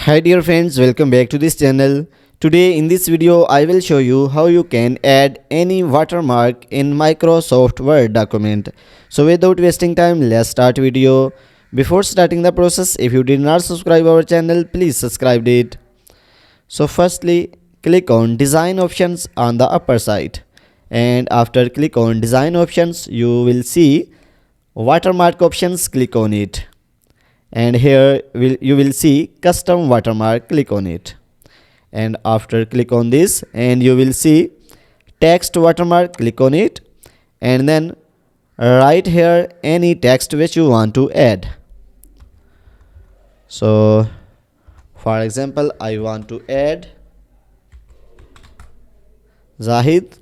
Hi dear friends, welcome back to this channel. Today in this video I will show you how you can add any watermark in Microsoft Word document. So without wasting time, let's start video. Before starting the process, if you did not subscribe our channel, please subscribe it. So firstly, click on design options on the upper side, and after click on design options you will see watermark options. Click on it, and here you will see custom watermark. Click on it, and after click on this and you will see text watermark. Click on it, and then write here any text which you want to add. So for example, I want to add Zahid.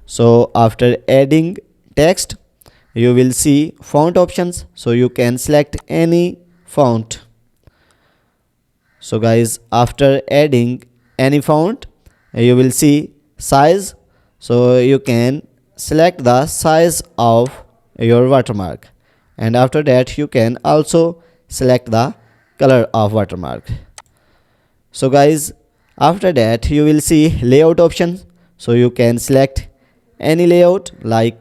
So after adding text you will see font options, so you can select any font. So guys, after adding any font you will see size, so you can select the size of your watermark, and after that you can also select the color of watermark. So guys, after that you will see layout option, so you can select any layout. Like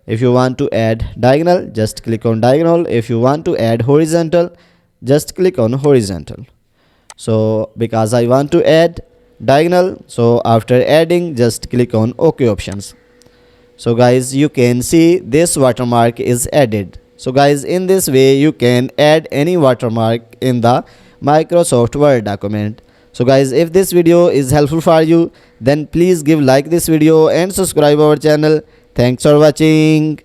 if you want to add diagonal, just click on diagonal. If you want to add horizontal, just click on horizontal. So because I want to add diagonal, so after adding just click on OK options. So guys, you can see this watermark is added. So guys, in this way you can add any watermark in the Microsoft Word document. So guys, if this video is helpful for you, then please give like this video and subscribe our channel. Thanks for watching.